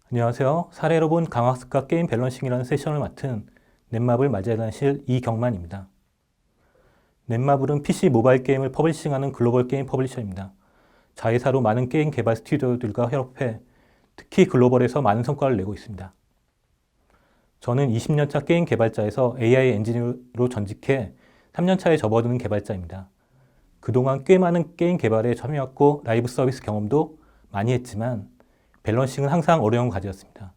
안녕하세요. 사례로 본 강학습과 게임 밸런싱이라는 세션을 맡은 넷마블 마재단실 이경만입니다. 넷마블은 PC 모바일 게임을 퍼블리싱하는 글로벌 게임 퍼블리셔입니다. 자회사로 많은 게임 개발 스튜디오들과 협업해 특히 글로벌에서 많은 성과를 내고 있습니다. 저는 20년차 게임 개발자에서 AI 엔지니어로 전직해 3년차에 접어드는 개발자입니다. 그동안 꽤 많은 게임 개발에 참여했고 라이브 서비스 경험도 많이 했지만 밸런싱은 항상 어려운 과제였습니다.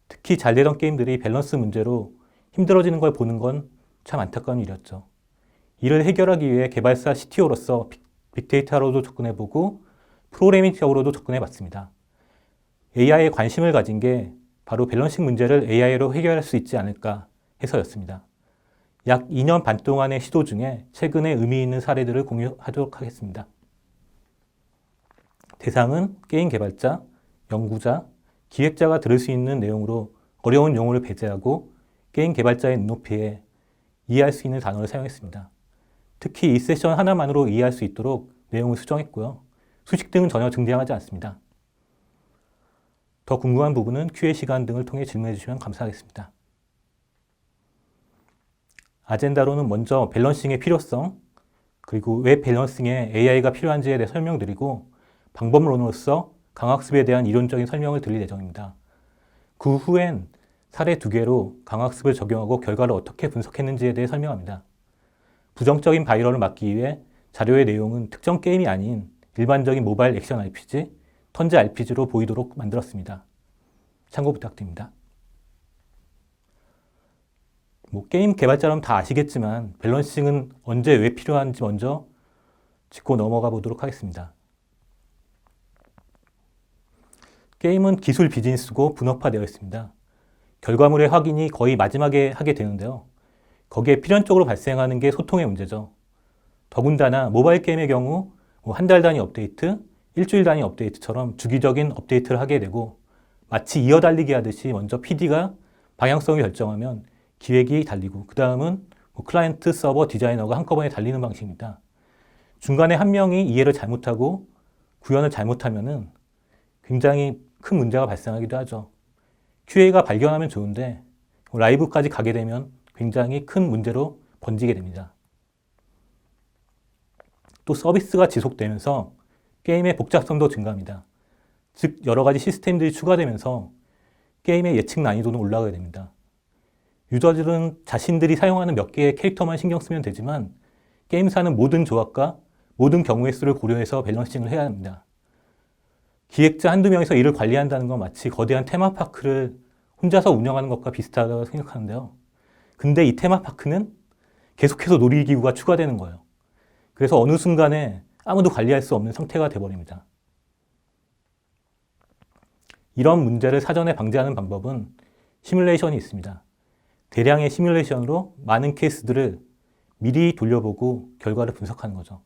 특히 잘 되던 게임들이 밸런스 문제로 힘들어지는 걸 보는 건 참 안타까운 일이었죠. 이를 해결하기 위해 개발사 CTO로서 빅데이터로도 접근해보고 프로그래밍적으로도 접근해봤습니다. AI에 관심을 가진 게 바로 밸런싱 문제를 AI로 해결할 수 있지 않을까 해서였습니다. 약 2년 반 동안의 시도 중에 최근에 의미 있는 사례들을 공유하도록 하겠습니다. 대상은 게임 개발자, 연구자, 기획자가 들을 수 있는 내용으로 어려운 용어를 배제하고 게임 개발자의 눈높이에 이해할 수 있는 단어를 사용했습니다. 특히 이 세션 하나만으로 이해할 수 있도록 내용을 수정했고요. 수식 등은 전혀 등장하지 않습니다. 더 궁금한 부분은 Q&A 시간 등을 통해 질문해 주시면 감사하겠습니다. 아젠다로는 먼저 밸런싱의 필요성, 그리고 왜 밸런싱에 AI가 필요한지에 대해 설명드리고 방법론으로서 강학습에 대한 이론적인 설명을 드릴 예정입니다. 그 후엔 사례 2개로 강학습을 적용하고 결과를 어떻게 분석했는지에 대해 설명합니다. 부정적인 바이럴을 막기 위해 자료의 내용은 특정 게임이 아닌 일반적인 모바일 액션 RPG, 턴제 RPG로 보이도록 만들었습니다. 참고 부탁드립니다. 게임 개발자라면 다 아시겠지만 밸런싱은 언제 왜 필요한지 먼저 짚고 넘어가 보도록 하겠습니다. 게임은 기술 비즈니스고 분업화되어 있습니다. 결과물의 확인이 거의 마지막에 하게 되는데요. 거기에 필연적으로 발생하는 게 소통의 문제죠. 더군다나 모바일 게임의 경우 한 달 단위 업데이트, 일주일 단위 업데이트처럼 주기적인 업데이트를 하게 되고 마치 이어달리기 하듯이 먼저 PD가 방향성을 결정하면 기획이 달리고 그 다음은 클라이언트, 서버, 디자이너가 한꺼번에 달리는 방식입니다. 중간에 한 명이 이해를 잘못하고 구현을 잘못하면은 굉장히 큰 문제가 발생하기도 하죠. QA가 발견하면 좋은데 라이브까지 가게 되면 굉장히 큰 문제로 번지게 됩니다. 또 서비스가 지속되면서 게임의 복잡성도 증가합니다. 즉 여러 가지 시스템들이 추가되면서 게임의 예측 난이도는 올라가게 됩니다. 유저들은 자신들이 사용하는 몇 개의 캐릭터만 신경 쓰면 되지만 게임사는 모든 조합과 모든 경우의 수를 고려해서 밸런싱을 해야 합니다. 기획자 한두 명이서 이를 관리한다는 건 마치 거대한 테마파크를 혼자서 운영하는 것과 비슷하다고 생각하는데요. 근데 이 테마파크는 계속해서 놀이기구가 추가되는 거예요. 그래서 어느 순간에 아무도 관리할 수 없는 상태가 되어버립니다. 이런 문제를 사전에 방지하는 방법은 시뮬레이션이 있습니다. 대량의 시뮬레이션으로 많은 케이스들을 미리 돌려보고 결과를 분석하는 거죠.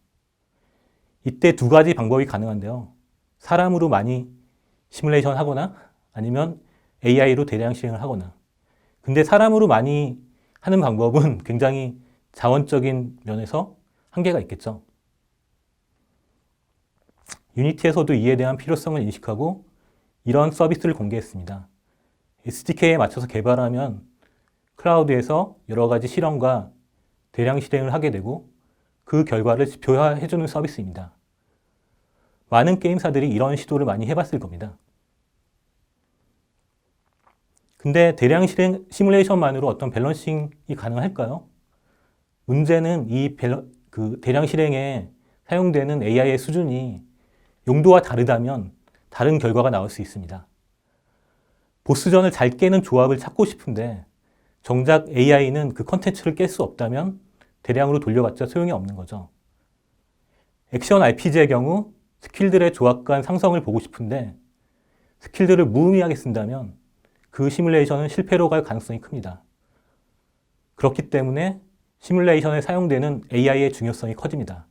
이때 2가지 방법이 가능한데요. 사람으로 많이 시뮬레이션 하거나 아니면 AI로 대량 실행을 하거나. 근데 사람으로 많이 하는 방법은 굉장히 자원적인 면에서 한계가 있겠죠. 유니티에서도 이에 대한 필요성을 인식하고 이런 서비스를 공개했습니다. SDK에 맞춰서 개발하면 클라우드에서 여러 가지 실험과 대량 실행을 하게 되고 그 결과를 지표화해주는 서비스입니다. 많은 게임사들이 이런 시도를 많이 해봤을 겁니다. 근데 대량 실행 시뮬레이션만으로 어떤 밸런싱이 가능할까요? 문제는 이 대량 실행에 사용되는 AI의 수준이 용도와 다르다면 다른 결과가 나올 수 있습니다. 보스전을 잘 깨는 조합을 찾고 싶은데 정작 AI는 그 컨텐츠를 깰 수 없다면 대량으로 돌려봤자 소용이 없는 거죠. 액션 RPG의 경우 스킬들의 조합 간 상성을 보고 싶은데 스킬들을 무의미하게 쓴다면 그 시뮬레이션은 실패로 갈 가능성이 큽니다. 그렇기 때문에 시뮬레이션에 사용되는 AI의 중요성이 커집니다.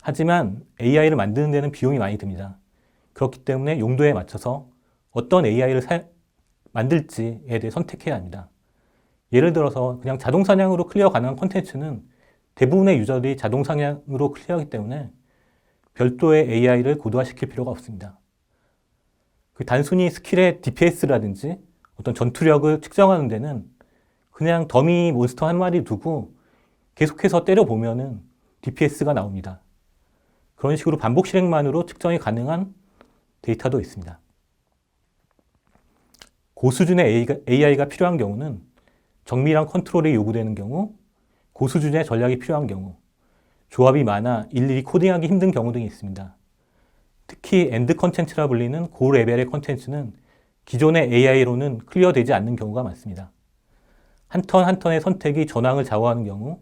하지만 AI를 만드는 데는 비용이 많이 듭니다. 그렇기 때문에 용도에 맞춰서 어떤 AI를 만들지에 대해 선택해야 합니다. 예를 들어서 그냥 자동 사냥으로 클리어 가능한 콘텐츠는 대부분의 유저들이 자동 사냥으로 클리어하기 때문에 별도의 AI를 고도화시킬 필요가 없습니다. 그 단순히 스킬의 DPS라든지 어떤 전투력을 측정하는 데는 그냥 더미 몬스터 한 마리 두고 계속해서 때려보면은 DPS가 나옵니다. 그런 식으로 반복 실행만으로 측정이 가능한 데이터도 있습니다. 고수준의 AI가 필요한 경우는 정밀한 컨트롤이 요구되는 경우, 고수준의 전략이 필요한 경우, 조합이 많아 일일이 코딩하기 힘든 경우 등이 있습니다. 특히 엔드 컨텐츠라 불리는 고레벨의 컨텐츠는 기존의 AI로는 클리어되지 않는 경우가 많습니다. 한 턴 한 턴의 선택이 전황을 좌우하는 경우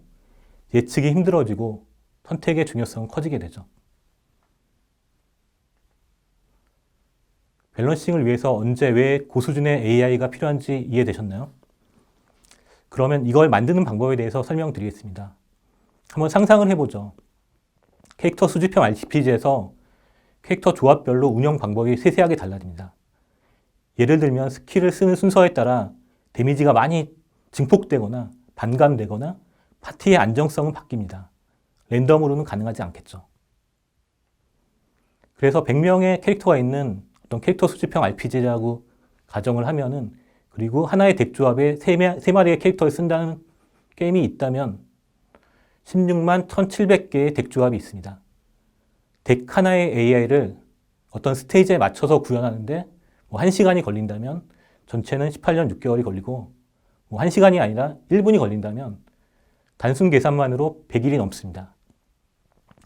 예측이 힘들어지고 선택의 중요성은 커지게 되죠. 밸런싱을 위해서 언제 왜 고수준의 AI가 필요한지 이해되셨나요? 그러면 이걸 만드는 방법에 대해서 설명드리겠습니다. 한번 상상을 해보죠. 캐릭터 수집형 RPG에서 캐릭터 조합별로 운영 방법이 세세하게 달라집니다. 예를 들면 스킬을 쓰는 순서에 따라 데미지가 많이 증폭되거나 반감되거나 파티의 안정성은 바뀝니다. 랜덤으로는 가능하지 않겠죠. 그래서 100명의 캐릭터가 있는 어떤 캐릭터 수집형 RPG라고 가정을 하면은, 그리고 하나의 덱 조합에 3마리의 캐릭터를 쓴다는 게임이 있다면 16만 1700개의 덱 조합이 있습니다. 덱 하나의 AI를 어떤 스테이지에 맞춰서 구현하는데 1시간이 걸린다면 전체는 18년 6개월이 걸리고, 1시간이 아니라 1분이 걸린다면 단순 계산만으로 100일이 넘습니다.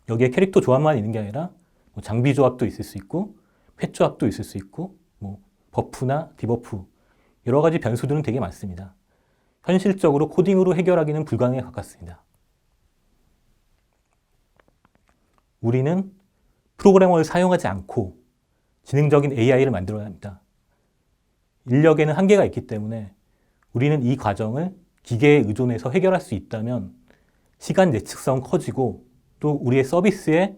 여기에 캐릭터 조합만 있는 게 아니라 장비 조합도 있을 수 있고 펫 조합도 있을 수 있고 버프나 디버프 여러 가지 변수들은 되게 많습니다. 현실적으로 코딩으로 해결하기는 불가능에 가깝습니다. 우리는 프로그래머를 사용하지 않고 지능적인 AI를 만들어야 합니다. 인력에는 한계가 있기 때문에 우리는 이 과정을 기계에 의존해서 해결할 수 있다면 시간 예측성은 커지고 또 우리의 서비스에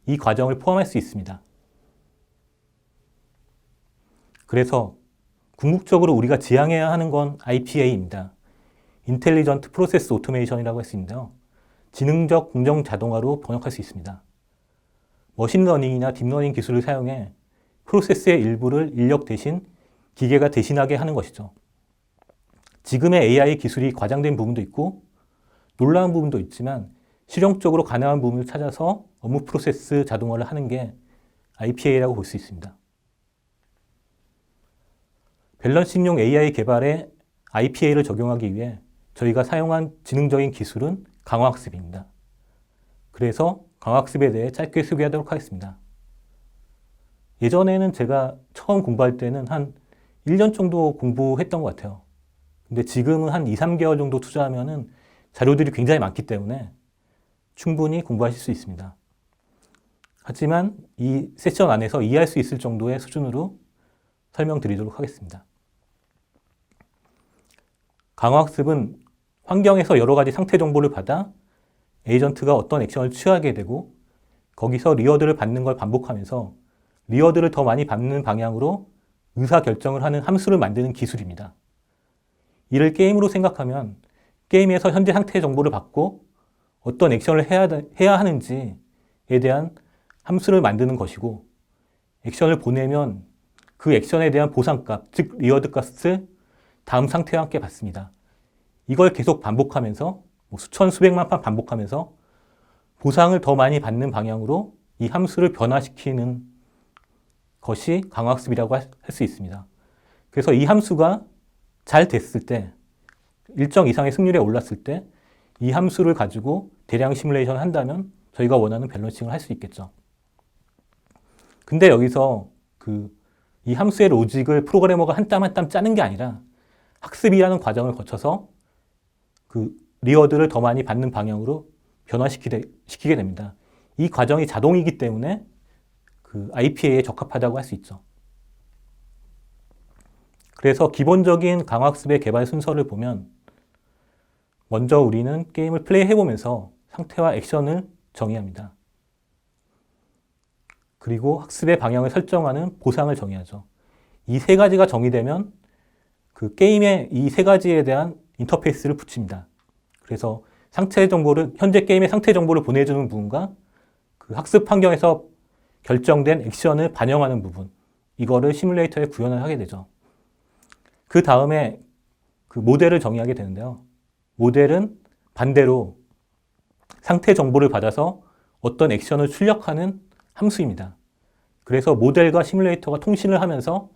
이 과정을 포함할 수 있습니다. 그래서 궁극적으로 우리가 지향해야 하는 건 IPA입니다. 인텔리전트 프로세스 오토메이션이라고 할 수 있는데요. 지능적 공정 자동화로 번역할 수 있습니다. 머신러닝이나 딥러닝 기술을 사용해 프로세스의 일부를 인력 대신 기계가 대신하게 하는 것이죠. 지금의 AI 기술이 과장된 부분도 있고 놀라운 부분도 있지만 실용적으로 가능한 부분을 찾아서 업무 프로세스 자동화를 하는 게 IPA라고 볼 수 있습니다. 밸런싱용 AI 개발에 IPA를 적용하기 위해 저희가 사용한 지능적인 기술은 강화학습입니다. 그래서 강화학습에 대해 짧게 소개하도록 하겠습니다. 예전에는 제가 처음 공부할 때는 한 1년 정도 공부했던 것 같아요. 근데 지금은 한 2, 3개월 정도 투자하면은 자료들이 굉장히 많기 때문에 충분히 공부하실 수 있습니다. 하지만 이 세션 안에서 이해할 수 있을 정도의 수준으로 설명드리도록 하겠습니다. 강화학습은 환경에서 여러 가지 상태 정보를 받아 에이전트가 어떤 액션을 취하게 되고 거기서 리워드를 받는 걸 반복하면서 리워드를 더 많이 받는 방향으로 의사결정을 하는 함수를 만드는 기술입니다. 이를 게임으로 생각하면 게임에서 현재 상태 정보를 받고 어떤 액션을 해야 하는지에 대한 함수를 만드는 것이고, 액션을 보내면 그 액션에 대한 보상값, 즉 리워드 값을 다음 상태와 함께 받습니다. 이걸 계속 반복하면서 수천 수백만 번 반복하면서 보상을 더 많이 받는 방향으로 이 함수를 변화시키는 것이 강화학습이라고 할 수 있습니다. 그래서 이 함수가 잘 됐을 때, 일정 이상의 승률에 올랐을 때 이 함수를 가지고 대량 시뮬레이션을 한다면 저희가 원하는 밸런싱을 할 수 있겠죠. 근데 여기서 이 함수의 로직을 프로그래머가 한 땀 한 땀 짜는 게 아니라 학습이라는 과정을 거쳐서 리워드를 더 많이 받는 방향으로 변화시키게 됩니다. 이 과정이 자동이기 때문에 IPA에 적합하다고 할 수 있죠. 그래서 기본적인 강화학습의 개발 순서를 보면 먼저 우리는 게임을 플레이해보면서 상태와 액션을 정의합니다. 그리고 학습의 방향을 설정하는 보상을 정의하죠. 이 세 가지가 정의되면 게임에 이 세 가지에 대한 인터페이스를 붙입니다. 그래서 현재 게임의 상태 정보를 보내주는 부분과 학습 환경에서 결정된 액션을 반영하는 부분, 이거를 시뮬레이터에 구현을 하게 되죠. 그 다음에 그 모델을 정의하게 되는데요. 모델은 반대로 상태 정보를 받아서 어떤 액션을 출력하는 함수입니다. 그래서 모델과 시뮬레이터가 통신을 하면서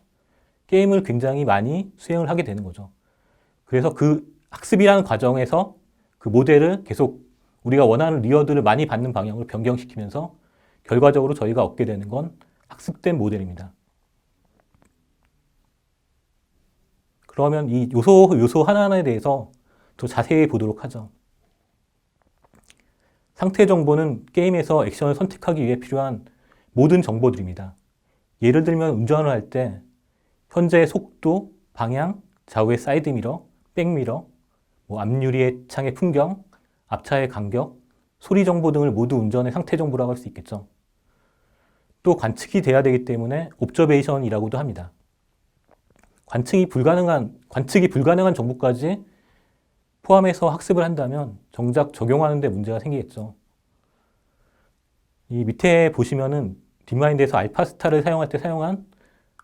게임을 굉장히 많이 수행을 하게 되는 거죠. 그래서 그 학습이라는 과정에서 그 모델을 계속 우리가 원하는 리워드를 많이 받는 방향으로 변경시키면서 결과적으로 저희가 얻게 되는 건 학습된 모델입니다. 그러면 이 요소 하나하나에 대해서 더 자세히 보도록 하죠. 상태 정보는 게임에서 액션을 선택하기 위해 필요한 모든 정보들입니다. 예를 들면 운전을 할 때 현재의 속도, 방향, 좌우의 사이드미러, 백미러, 앞유리의 창의 풍경, 앞차의 간격, 소리 정보 등을 모두 운전의 상태 정보라고 할 수 있겠죠. 또 관측이 돼야 되기 때문에 옵저베이션이라고도 합니다. 관측이 불가능한 정보까지 포함해서 학습을 한다면 정작 적용하는 데 문제가 생기겠죠. 이 밑에 보시면은 딥마인드에서 알파스타를 사용할 때 사용한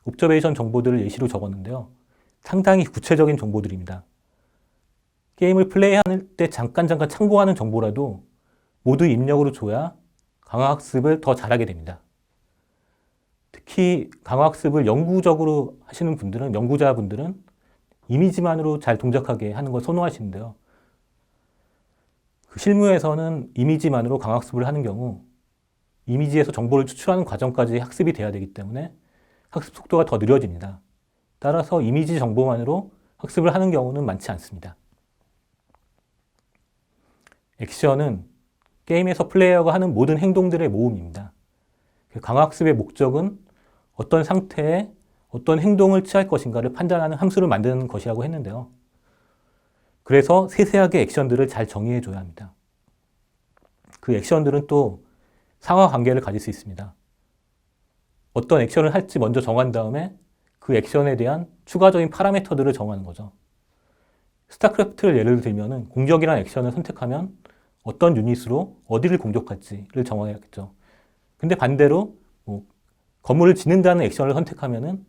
옵저베이션 정보들을 예시로 적었는데요. 상당히 구체적인 정보들입니다. 게임을 플레이할 때 잠깐 참고하는 정보라도 모두 입력으로 줘야 강화학습을 더 잘하게 됩니다. 특히 강화학습을 영구적으로 하시는 분들은, 연구자분들은 이미지만으로 잘 동작하게 하는 걸 선호하시는데요. 그 실무에서는 이미지만으로 강화학습을 하는 경우 이미지에서 정보를 추출하는 과정까지 학습이 돼야 되기 때문에 학습 속도가 더 느려집니다. 따라서 이미지 정보만으로 학습을 하는 경우는 많지 않습니다. 액션은 게임에서 플레이어가 하는 모든 행동들의 모음입니다. 강화학습의 목적은 어떤 상태에 어떤 행동을 취할 것인가를 판단하는 함수를 만드는 것이라고 했는데요. 그래서 세세하게 액션들을 잘 정의해 줘야 합니다. 그 액션들은 또 상하 관계를 가질 수 있습니다. 어떤 액션을 할지 먼저 정한 다음에 그 액션에 대한 추가적인 파라미터들을 정하는 거죠. 스타크래프트를 예를 들면 공격이라는 액션을 선택하면 어떤 유닛으로 어디를 공격할지를 정해야겠죠. 근데 반대로 건물을 짓는다는 액션을 선택하면은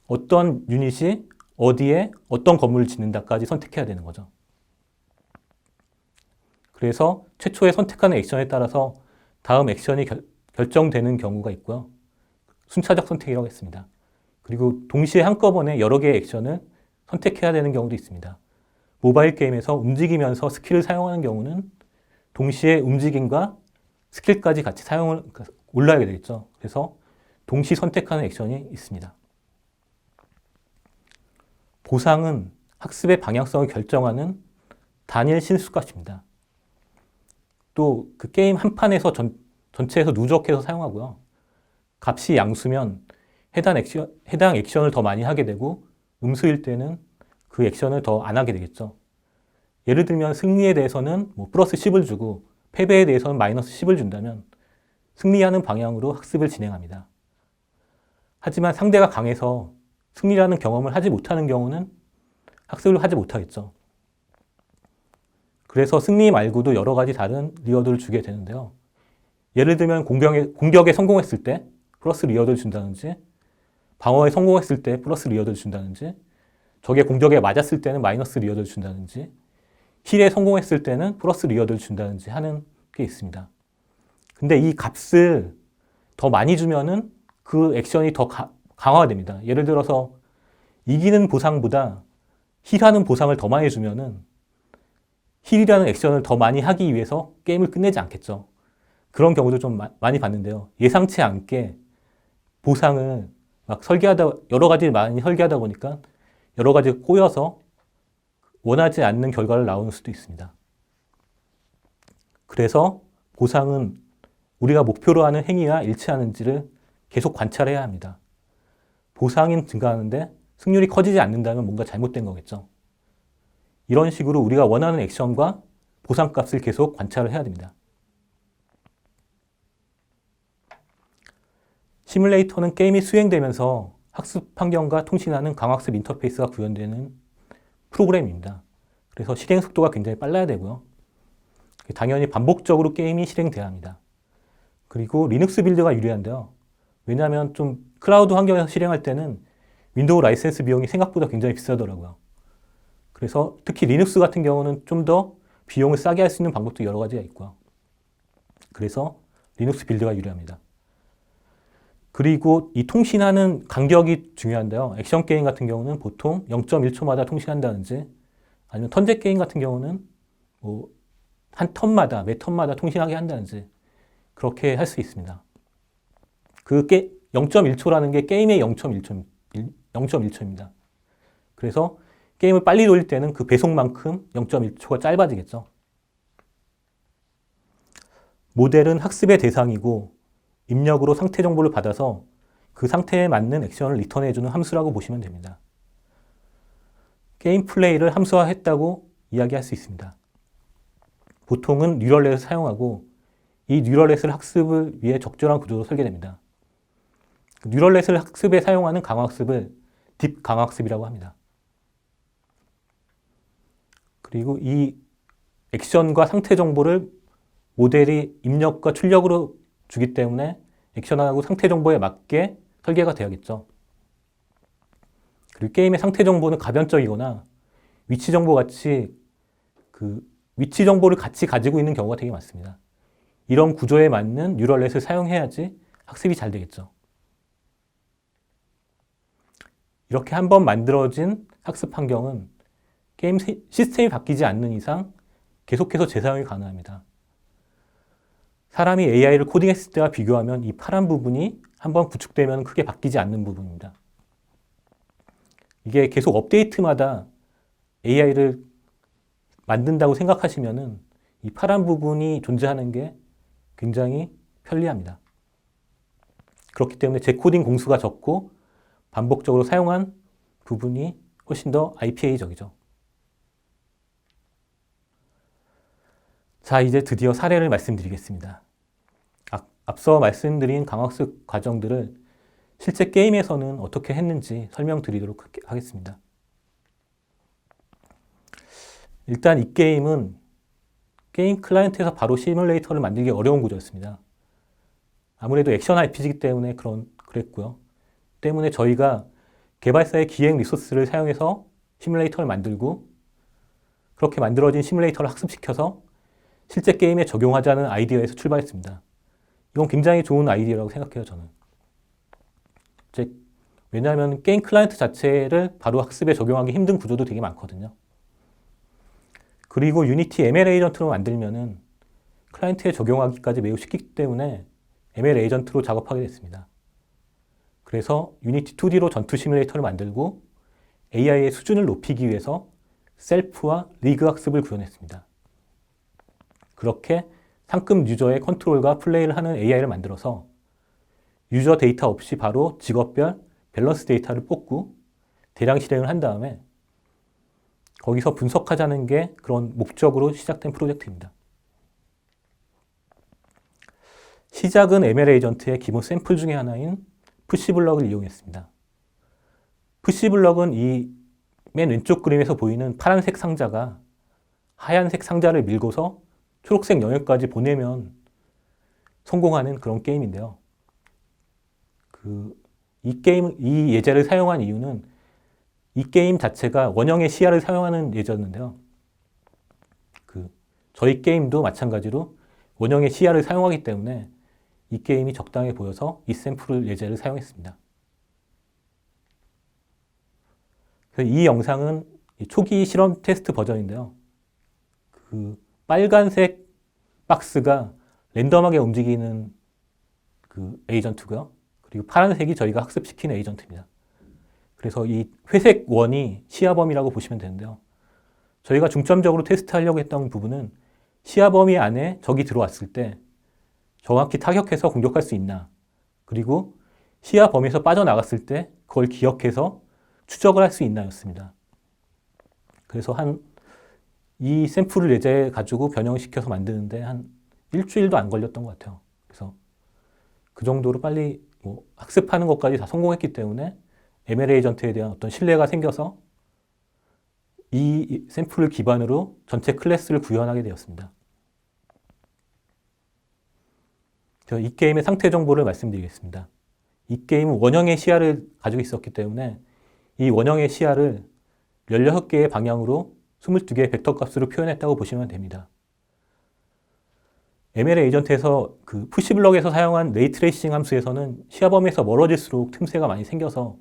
어떤 유닛이 어디에 어떤 건물을 짓는다까지 선택해야 되는 거죠. 그래서 최초에 선택하는 액션에 따라서 다음 액션이 결정되는 경우가 있고요. 순차적 선택이라고 했습니다. 그리고 동시에 한꺼번에 여러 개의 액션을 선택해야 되는 경우도 있습니다. 모바일 게임에서 움직이면서 스킬을 사용하는 경우는 동시에 움직임과 스킬까지 같이 올라야 되겠죠. 그래서 동시 선택하는 액션이 있습니다. 보상은 학습의 방향성을 결정하는 단일 신수값입니다. 또 그 게임 한 판에서 전체에서 누적해서 사용하고요. 값이 양수면 해당 액션을 더 많이 하게 되고 음수일 때는 그 액션을 더 안 하게 되겠죠. 예를 들면 승리에 대해서는 플러스 10을 주고 패배에 대해서는 마이너스 10을 준다면 승리하는 방향으로 학습을 진행합니다. 하지만 상대가 강해서 승리라는 경험을 하지 못하는 경우는 학습을 하지 못하겠죠. 그래서 승리 말고도 여러 가지 다른 리워드를 주게 되는데요. 예를 들면 공격에 성공했을 때 플러스 리워드를 준다든지 방어에 성공했을 때 플러스 리워드를 준다든지 적의 공격에 맞았을 때는 마이너스 리워드를 준다든지 힐에 성공했을 때는 플러스 리워드를 준다든지 하는 게 있습니다. 근데 이 값을 더 많이 주면은 그 액션이 더 강화됩니다. 예를 들어서 이기는 보상보다 힐하는 보상을 더 많이 주면은 힐이라는 액션을 더 많이 하기 위해서 게임을 끝내지 않겠죠. 그런 경우도 좀 많이 봤는데요. 예상치 않게 보상을 막 여러 가지 많이 설계하다 보니까 여러 가지 꼬여서 원하지 않는 결과를 나오는 수도 있습니다. 그래서 보상은 우리가 목표로 하는 행위와 일치하는지를 계속 관찰해야 합니다. 보상이 증가하는데 승률이 커지지 않는다면 뭔가 잘못된 거겠죠. 이런 식으로 우리가 원하는 액션과 보상값을 계속 관찰을 해야 됩니다. 시뮬레이터는 게임이 수행되면서 학습 환경과 통신하는 강학습 인터페이스가 구현되는 프로그램입니다. 그래서 실행 속도가 굉장히 빨라야 되고요. 당연히 반복적으로 게임이 실행돼야 합니다. 그리고 리눅스 빌드가 유리한데요. 왜냐하면 좀 클라우드 환경에서 실행할 때는 윈도우 라이센스 비용이 생각보다 굉장히 비싸더라고요. 그래서 특히 리눅스 같은 경우는 좀 더 비용을 싸게 할 수 있는 방법도 여러 가지가 있고요. 그래서 리눅스 빌드가 유리합니다. 그리고 이 통신하는 간격이 중요한데요. 액션 게임 같은 경우는 보통 0.1초마다 통신한다든지 아니면 턴제 게임 같은 경우는 뭐 한 턴마다, 매 턴마다 통신하게 한다든지 그렇게 할 수 있습니다. 그 0.1초라는 게 게임의 0.1초입니다. 그래서 게임을 빨리 돌릴 때는 그 배속만큼 0.1초가 짧아지겠죠. 모델은 학습의 대상이고 입력으로 상태 정보를 받아서 그 상태에 맞는 액션을 리턴해주는 함수라고 보시면 됩니다. 게임 플레이를 함수화했다고 이야기할 수 있습니다. 보통은 뉴럴넷을 사용하고 이 뉴럴넷을 학습을 위해 적절한 구조로 설계됩니다. 뉴럴넷을 학습에 사용하는 강화학습을 딥 강화학습이라고 합니다. 그리고 이 액션과 상태 정보를 모델이 입력과 출력으로 주기 때문에 액션하고 상태 정보에 맞게 설계가 되어야겠죠. 그리고 게임의 상태 정보는 가변적이거나 위치 정보 같이 위치 정보를 같이 가지고 있는 경우가 되게 많습니다. 이런 구조에 맞는 뉴럴넷을 사용해야지 학습이 잘 되겠죠. 이렇게 한번 만들어진 학습 환경은 게임 시스템이 바뀌지 않는 이상 계속해서 재사용이 가능합니다. 사람이 AI를 코딩했을 때와 비교하면 이 파란 부분이 한번 구축되면 크게 바뀌지 않는 부분입니다. 이게 계속 업데이트마다 AI를 만든다고 생각하시면은 이 파란 부분이 존재하는 게 굉장히 편리합니다. 그렇기 때문에 재코딩 공수가 적고 반복적으로 사용한 부분이 훨씬 더 IPA적이죠. 자, 이제 드디어 사례를 말씀드리겠습니다. 앞서 말씀드린 강학습 과정들을 실제 게임에서는 어떻게 했는지 설명드리도록 하겠습니다. 일단 이 게임은 게임 클라이언트에서 바로 시뮬레이터를 만들기 어려운 구조였습니다. 아무래도 액션 RPG이기 때문에 그랬고요. 때문에 저희가 개발사의 기획 리소스를 사용해서 시뮬레이터를 만들고 그렇게 만들어진 시뮬레이터를 학습시켜서 실제 게임에 적용하자는 아이디어에서 출발했습니다. 이건 굉장히 좋은 아이디어라고 생각해요, 저는. 왜냐하면 게임 클라이언트 자체를 바로 학습에 적용하기 힘든 구조도 되게 많거든요. 그리고 유니티 ML 에이전트로 만들면은 클라이언트에 적용하기까지 매우 쉽기 때문에 ML 에이전트로 작업하게 됐습니다. 그래서 유니티 2D로 전투 시뮬레이터를 만들고 AI의 수준을 높이기 위해서 셀프와 리그 학습을 구현했습니다. 그렇게 상급 유저의 컨트롤과 플레이를 하는 AI를 만들어서 유저 데이터 없이 바로 직업별 밸런스 데이터를 뽑고 대량 실행을 한 다음에 거기서 분석하자는 게 그런 목적으로 시작된 프로젝트입니다. 시작은 ML 에이전트의 기본 샘플 중에 하나인 푸시블럭을 이용했습니다. 푸시블럭은 이 맨 왼쪽 그림에서 보이는 파란색 상자가 하얀색 상자를 밀고서 초록색 영역까지 보내면 성공하는 그런 게임인데요. 이 예제를 사용한 이유는 이 게임 자체가 원형의 시야를 사용하는 예제였는데요. 저희 게임도 마찬가지로 원형의 시야를 사용하기 때문에 이 게임이 적당해 보여서 이 샘플 예제를 사용했습니다. 이 영상은 초기 실험 테스트 버전인데요. 빨간색 박스가 랜덤하게 움직이는 에이전트고요. 그리고 파란색이 저희가 학습시킨 에이전트입니다. 그래서 이 회색 원이 시야 범위라고 보시면 되는데요. 저희가 중점적으로 테스트하려고 했던 부분은 시야 범위 안에 적이 들어왔을 때 정확히 타격해서 공격할 수 있나, 그리고 시야 범위에서 빠져나갔을 때 그걸 기억해서 추적을 할 수 있나였습니다. 그래서 이 샘플을 예제 가지고 변형시켜서 만드는데 한 일주일도 안 걸렸던 것 같아요. 그래서 그 정도로 빨리 학습하는 것까지 다 성공했기 때문에 ML 에이전트에 대한 어떤 신뢰가 생겨서 이 샘플을 기반으로 전체 클래스를 구현하게 되었습니다. 이 게임의 상태 정보를 말씀드리겠습니다. 이 게임은 원형의 시야를 가지고 있었기 때문에 이 원형의 시야를 16개의 방향으로 22개의 벡터 값으로 표현했다고 보시면 됩니다. ML 에이전트에서 그 푸시블럭에서 사용한 레이트레이싱 함수에서는 시야 범위에서 멀어질수록 틈새가 많이 생겨서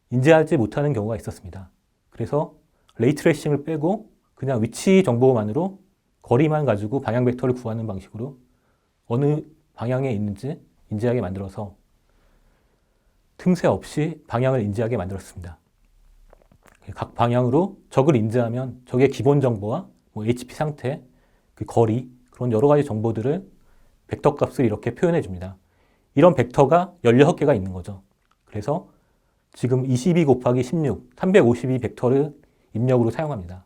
인지하지 못하는 경우가 있었습니다. 그래서 레이트레이싱을 빼고 그냥 위치 정보만으로 거리만 가지고 방향 벡터를 구하는 방식으로 어느 방향에 있는지 인지하게 만들어서 틈새 없이 방향을 인지하게 만들었습니다. 각 방향으로 적을 인지하면 적의 기본 정보와 뭐 HP 상태, 그 거리, 그런 여러 가지 정보들을 벡터 값을 이렇게 표현해 줍니다. 이런 벡터가 16개가 있는 거죠. 그래서 지금 22 곱하기 16, 352 벡터를 입력으로 사용합니다.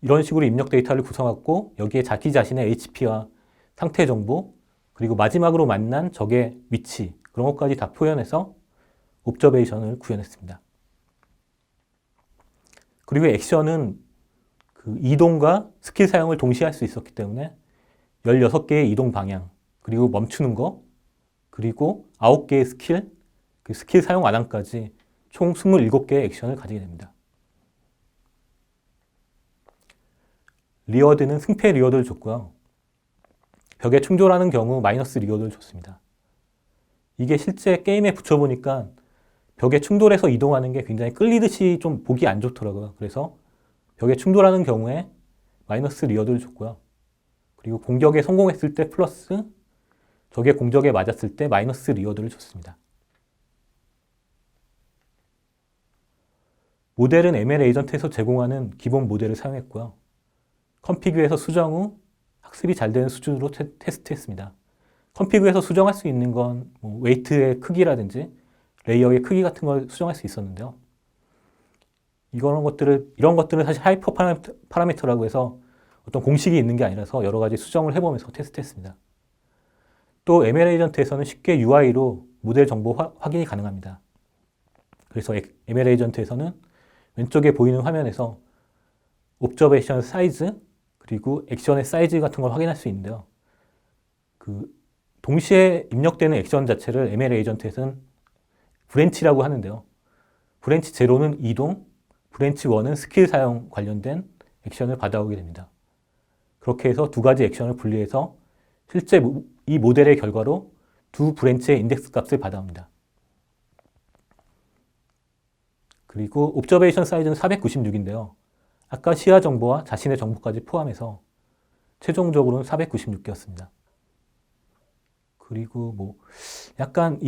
이런 식으로 입력 데이터를 구성하고 여기에 자기 자신의 HP와 상태 정보, 그리고 마지막으로 만난 적의 위치, 그런 것까지 다 표현해서 옵저베이션을 구현했습니다. 그리고 액션은 그 이동과 스킬 사용을 동시에 할 수 있었기 때문에 16개의 이동 방향, 그리고 멈추는 거, 그리고 9개의 스킬, 그 스킬 사용 완화까지 총 27개의 액션을 가지게 됩니다. 리워드는 승패 리워드를 줬고요. 벽에 충돌하는 경우 마이너스 리워드를 줬습니다. 이게 실제 게임에 붙여보니까 벽에 충돌해서 이동하는 게 굉장히 끌리듯이 좀 보기 안 좋더라고요. 그래서 벽에 충돌하는 경우에 마이너스 리워드를 줬고요. 그리고 공격에 성공했을 때 플러스, 적의 공격에 맞았을 때 마이너스 리워드를 줬습니다. 모델은 ML 에이전트에서 제공하는 기본 모델을 사용했고요. 컴피그에서 수정 후 학습이 잘 되는 수준으로 테스트했습니다. 컴피그에서 수정할 수 있는 건 뭐 웨이트의 크기라든지 레이어의 크기 같은 걸 수정할 수 있었는데요. 이런 것들은 사실 하이퍼 파라미터라고 해서 어떤 공식이 있는 게 아니라서 여러 가지 수정을 해보면서 테스트했습니다. 또 ML 에이전트에서는 쉽게 UI로 모델 정보 확인이 가능합니다. 그래서 ML 에이전트에서는 왼쪽에 보이는 화면에서 옵저베이션 사이즈, 그리고 액션의 사이즈 같은 걸 확인할 수 있는데요. 그 동시에 입력되는 액션 자체를 ML 에이전트에서는 브랜치라고 하는데요. 브랜치 0는 이동, 브랜치 1은 스킬 사용 관련된 액션을 받아오게 됩니다. 그렇게 해서 두 가지 액션을 분리해서 실제 이 모델의 결과로 두 브랜치의 인덱스 값을 받아옵니다. 그리고 옵저베이션 사이즈는 496인데요. 아까 시야 정보와 자신의 정보까지 포함해서 최종적으로는 496개였습니다. 그리고 뭐 약간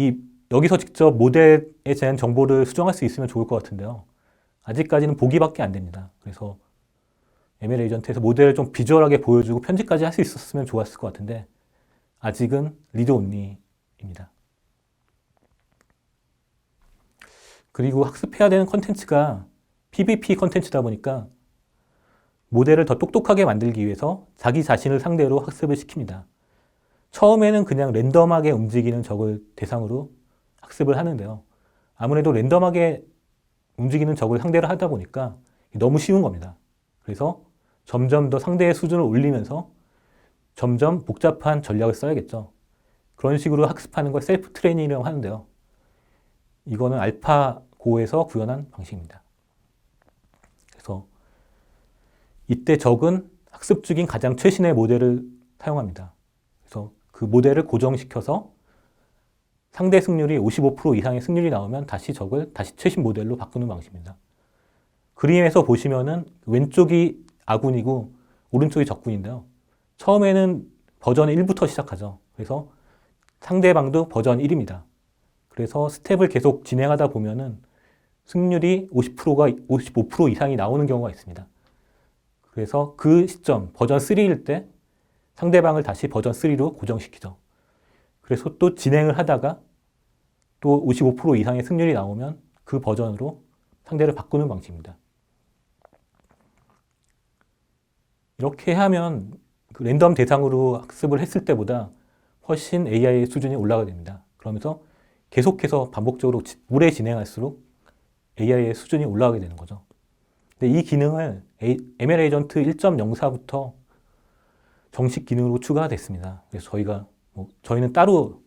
여기서 직접 모델에 대한 정보를 수정할 수 있으면 좋을 것 같은데요. 아직까지는 보기밖에 안 됩니다. 그래서 ML 에이전트에서 모델을 좀 비주얼하게 보여주고 편집까지 할 수 있었으면 좋았을 것 같은데 아직은 리드 온리입니다. 그리고 학습해야 되는 컨텐츠가 PVP 컨텐츠다 보니까 모델을 더 똑똑하게 만들기 위해서 자기 자신을 상대로 학습을 시킵니다. 처음에는 그냥 랜덤하게 움직이는 적을 대상으로 학습을 하는데요. 아무래도 랜덤하게 움직이는 적을 상대로 하다 보니까 너무 쉬운 겁니다. 그래서 점점 더 상대의 수준을 올리면서 점점 복잡한 전략을 써야겠죠. 그런 식으로 학습하는 걸 셀프 트레이닝이라고 하는데요. 이거는 알파고에서 구현한 방식입니다. 그래서 이때 적은 학습 중인 가장 최신의 모델을 사용합니다. 그래서 그 모델을 고정시켜서 상대 승률이 55% 이상의 승률이 나오면 다시 적을 다시 최신 모델로 바꾸는 방식입니다. 그림에서 보시면은 왼쪽이 아군이고 오른쪽이 적군인데요. 처음에는 버전 1부터 시작하죠. 그래서 상대방도 버전 1입니다. 그래서 스텝을 계속 진행하다 보면은 승률이 50%가 55% 이상이 나오는 경우가 있습니다. 그래서 그 시점, 버전 3일 때 상대방을 다시 버전 3로 고정시키죠. 그래서 또 진행을 하다가 또 55% 이상의 승률이 나오면 그 버전으로 상대를 바꾸는 방식입니다. 이렇게 하면 그 랜덤 대상으로 학습을 했을 때보다 훨씬 AI의 수준이 올라가게 됩니다. 그러면서 계속해서 반복적으로 오래 진행할수록 AI의 수준이 올라가게 되는 거죠. 근데 이 기능을 ML 에이전트 1.04부터 정식 기능으로 추가가 됐습니다. 그래서 저희는 따로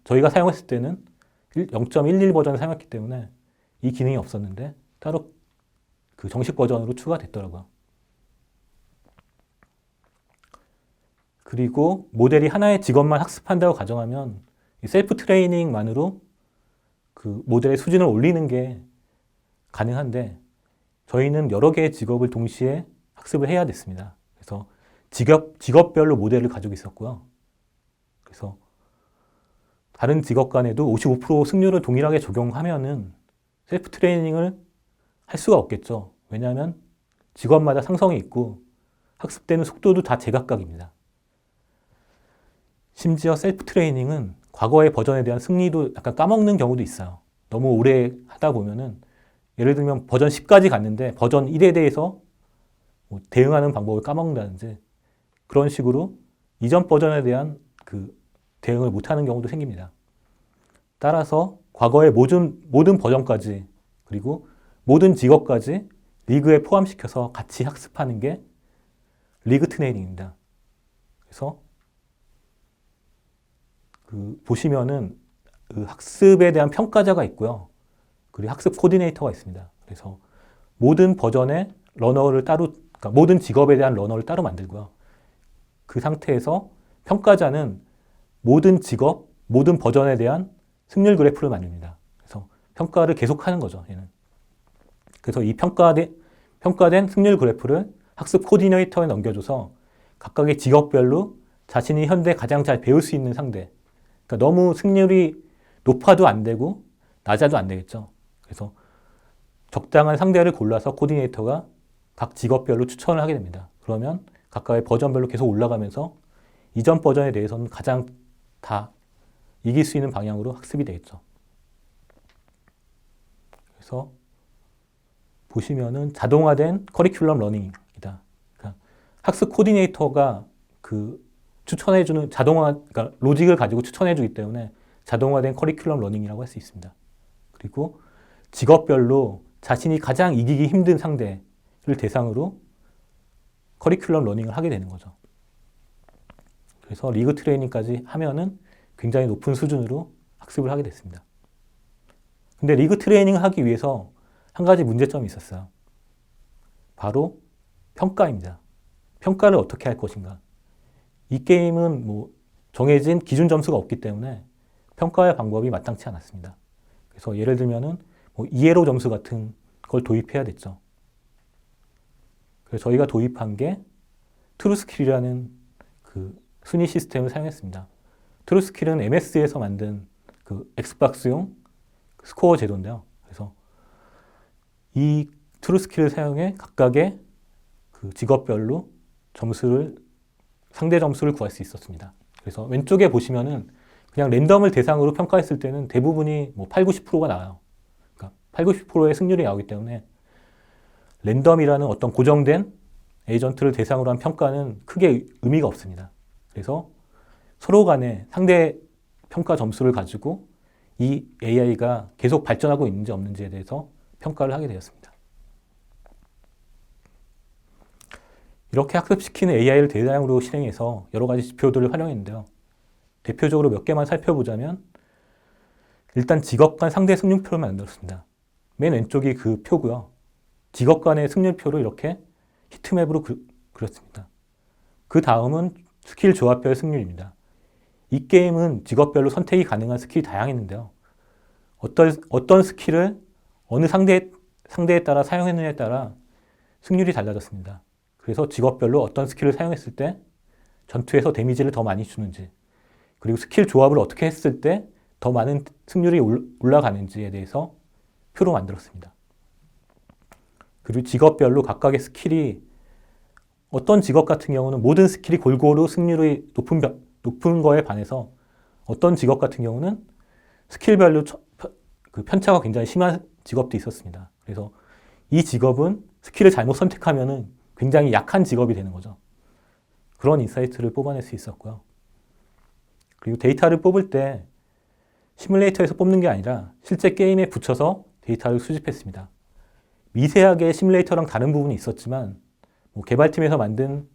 저희가 사용했을 때는 0.11 버전을 사용했기 때문에 이 기능이 없었는데 따로 그 정식 버전으로 추가됐더라고요. 그리고 모델이 하나의 직업만 학습한다고 가정하면 이 셀프 트레이닝만으로 그 모델의 수준을 올리는 게 가능한데 저희는 여러 개의 직업을 동시에 학습을 해야 됐습니다. 그래서 직업별로 모델을 가지고 있었고요. 그래서 다른 직업 간에도 55% 승률을 동일하게 적용하면은 셀프 트레이닝을 할 수가 없겠죠. 왜냐하면 직업마다 상성이 있고 학습되는 속도도 다 제각각입니다. 심지어 셀프 트레이닝은 과거의 버전에 대한 승리도 약간 까먹는 경우도 있어요. 너무 오래 하다 보면은 예를 들면 버전 10까지 갔는데 버전 1에 대해서 뭐 대응하는 방법을 까먹는다든지 그런 식으로 이전 버전에 대한 그 대응을 못하는 경우도 생깁니다. 따라서 과거의 모든 버전까지 그리고 모든 직업까지 리그에 포함시켜서 같이 학습하는 게 리그 트레이닝입니다. 그래서 보시면은 그 학습에 대한 평가자가 있고요. 그리고 학습 코디네이터가 있습니다. 그래서 모든 버전의 러너를 따로, 그러니까 모든 직업에 대한 러너를 따로 만들고요. 그 상태에서 평가자는 모든 직업, 모든 버전에 대한 승률 그래프를 만듭니다. 그래서 평가를 계속하는 거죠, 얘는. 그래서 이 평가된 승률 그래프를 학습 코디네이터에 넘겨줘서 각각의 직업별로 자신이 현재 가장 잘 배울 수 있는 상대, 그러니까 너무 승률이 높아도 안 되고 낮아도 안 되겠죠. 그래서 적당한 상대를 골라서 코디네이터가 각 직업별로 추천을 하게 됩니다. 그러면 각각의 버전별로 계속 올라가면서 이전 버전에 대해서는 가장 다 이길 수 있는 방향으로 학습이 되겠죠. 그래서 보시면은 자동화된 커리큘럼 러닝이다. 그러니까 학습 코디네이터가 그 추천해주는 그러니까 로직을 가지고 추천해주기 때문에 자동화된 커리큘럼 러닝이라고 할 수 있습니다. 그리고 직업별로 자신이 가장 이기기 힘든 상대를 대상으로 커리큘럼 러닝을 하게 되는 거죠. 그래서 리그 트레이닝까지 하면은 굉장히 높은 수준으로 학습을 하게 됐습니다. 근데 리그 트레이닝을 하기 위해서 한 가지 문제점이 있었어요. 바로 평가입니다. 평가를 어떻게 할 것인가. 이 게임은 뭐 정해진 기준 점수가 없기 때문에 평가의 방법이 마땅치 않았습니다. 그래서 예를 들면은 뭐 이에로 점수 같은 걸 도입해야 됐죠. 그래서 저희가 도입한 게 트루스킬이라는 그 순위 시스템을 사용했습니다. 트루스킬은 MS에서 만든 그 엑스박스용 스코어 제도인데요. 그래서 이 트루스킬을 사용해 각각의 그 직업별로 상대 점수를 구할 수 있었습니다. 그래서 왼쪽에 보시면은 그냥 랜덤을 대상으로 평가했을 때는 대부분이 뭐 8, 90%가 나와요. 그러니까 8, 90%의 승률이 나오기 때문에 랜덤이라는 어떤 고정된 에이전트를 대상으로 한 평가는 크게 의미가 없습니다. 그래서 서로 간에 상대 평가 점수를 가지고 이 AI가 계속 발전하고 있는지 없는지에 대해서 평가를 하게 되었습니다. 이렇게 학습시키는 AI를 대량으로 실행해서 여러 가지 지표들을 활용했는데요. 대표적으로 몇 개만 살펴보자면 일단 직업 간 상대 승률표를 만들었습니다. 맨 왼쪽이 그 표고요. 직업 간의 승률표를 이렇게 히트맵으로 그렸습니다. 그 다음은 스킬 조합별 승률입니다. 이 게임은 직업별로 선택이 가능한 스킬이 다양했는데요. 어떤 스킬을 어느 상대에 따라 사용했느냐에 따라 승률이 달라졌습니다. 그래서 직업별로 어떤 스킬을 사용했을 때 전투에서 데미지를 더 많이 주는지, 그리고 스킬 조합을 어떻게 했을 때 더 많은 승률이 올라가는지에 대해서 표로 만들었습니다. 그리고 직업별로 각각의 스킬이 어떤 직업 같은 경우는 모든 스킬이 골고루 승률이 높은 거에 반해서 어떤 직업 같은 경우는 스킬별로 그 편차가 굉장히 심한 직업도 있었습니다. 그래서 이 직업은 스킬을 잘못 선택하면은 굉장히 약한 직업이 되는 거죠. 그런 인사이트를 뽑아낼 수 있었고요. 그리고 데이터를 뽑을 때 시뮬레이터에서 뽑는 게 아니라 실제 게임에 붙여서 데이터를 수집했습니다. 미세하게 시뮬레이터랑 다른 부분이 있었지만 뭐 개발팀에서 만든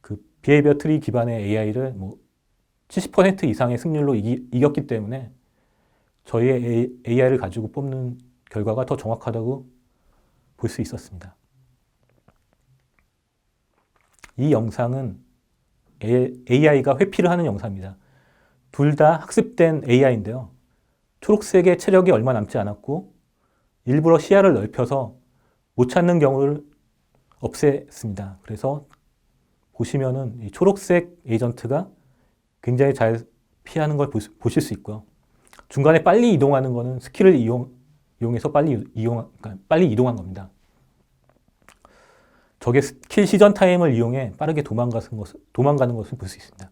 그 비헤이비어 트리 기반의 AI를 뭐 70% 이상의 승률로 이겼기 때문에 저희의 AI를 가지고 뽑는 결과가 더 정확하다고 볼 수 있었습니다. 이 영상은 AI가 회피를 하는 영상입니다. 둘 다 학습된 AI인데요. 초록색의 체력이 얼마 남지 않았고 일부러 시야를 넓혀서 못 찾는 경우를 없앴습니다. 그래서 보시면은 이 초록색 에이전트가 굉장히 잘 피하는 걸 보실 수 있고요. 중간에 빨리 이동하는 거는 스킬을 이용해서 빨리 이동한 겁니다. 적의 스킬 시전 타임을 이용해 빠르게 도망가는 것을 볼 수 있습니다.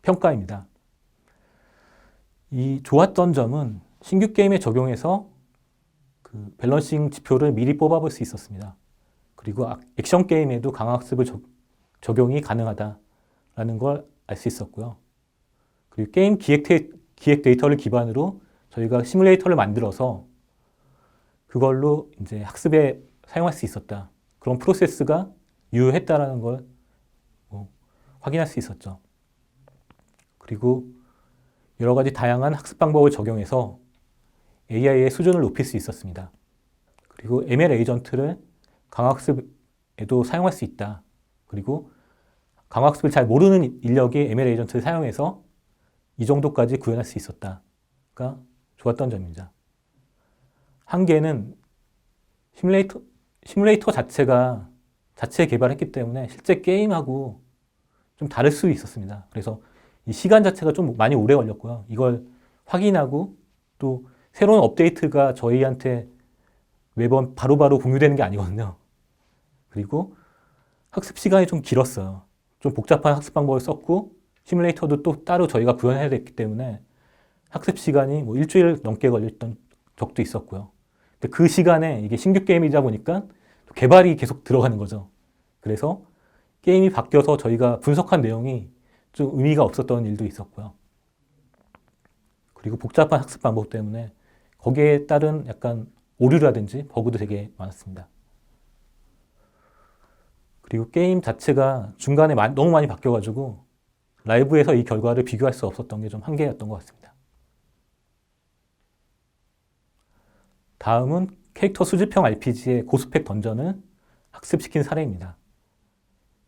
평가입니다. 이 좋았던 점은 신규 게임에 적용해서 그 밸런싱 지표를 미리 뽑아볼 수 있었습니다. 그리고 액션 게임에도 강화학습을 적용이 가능하다라는 걸 알 수 있었고요. 그리고 게임 기획 데이터를 기반으로 저희가 시뮬레이터를 만들어서 그걸로 이제 학습에 사용할 수 있었다. 그런 프로세스가 유효했다라는 걸 확인할 수 있었죠. 그리고 여러 가지 다양한 학습 방법을 적용해서 AI의 수준을 높일 수 있었습니다. 그리고 ML 에이전트를 강화학습에도 사용할 수 있다. 그리고 강화학습을 잘 모르는 인력이 ML 에이전트를 사용해서 이 정도까지 구현할 수 있었다가 좋았던 점입니다. 한계는 시뮬레이터 자체 개발했기 때문에 실제 게임하고 좀 다를 수 있었습니다. 그래서 이 시간 자체가 좀 많이 오래 걸렸고요. 이걸 확인하고 또 새로운 업데이트가 저희한테 매번 바로바로 공유되는 게 아니거든요. 그리고 학습 시간이 좀 길었어요. 좀 복잡한 학습 방법을 썼고 시뮬레이터도 또 따로 저희가 구현해야 됐기 때문에 학습 시간이 뭐 일주일 넘게 걸렸던 적도 있었고요. 근데 그 시간에 이게 신규 게임이다 보니까 개발이 계속 들어가는 거죠. 그래서 게임이 바뀌어서 저희가 분석한 내용이 좀 의미가 없었던 일도 있었고요. 그리고 복잡한 학습 방법 때문에 거기에 따른 약간 오류라든지 버그도 되게 많았습니다. 그리고 게임 자체가 중간에 너무 많이 바뀌어가지고 라이브에서 이 결과를 비교할 수 없었던 게 좀 한계였던 것 같습니다. 다음은 캐릭터 수집형 RPG의 고스펙 던전을 학습시킨 사례입니다.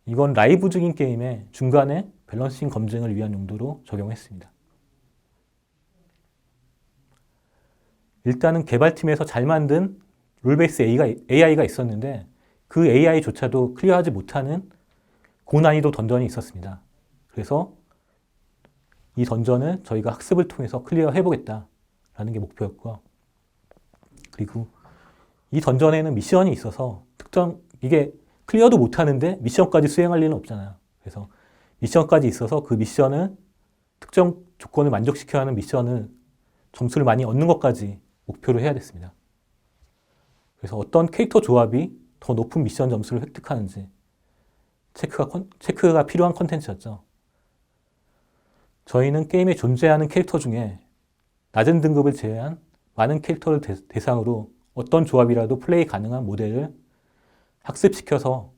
이건 라이브 중인 게임에 중간에 밸런싱 검증을 위한 용도로 적용했습니다. 일단은 개발팀에서 잘 만든 롤베이스 AI가 있었는데 그 AI조차도 클리어하지 못하는 고난이도 던전이 있었습니다. 그래서 이 던전을 저희가 학습을 통해서 클리어해보겠다라는 게 목표였고요. 그리고 이 던전에는 미션이 있어서 이게 클리어도 못하는데 미션까지 수행할 일은 없잖아요. 그래서 미션까지 있어서 그 미션을 특정 조건을 만족시켜야 하는 미션을 점수를 많이 얻는 것까지 목표로 해야 됐습니다. 그래서 어떤 캐릭터 조합이 더 높은 미션 점수를 획득하는지 체크가 필요한 컨텐츠였죠. 저희는 게임에 존재하는 캐릭터 중에 낮은 등급을 제외한 많은 캐릭터를 대상으로 어떤 조합이라도 플레이 가능한 모델을 학습시켜서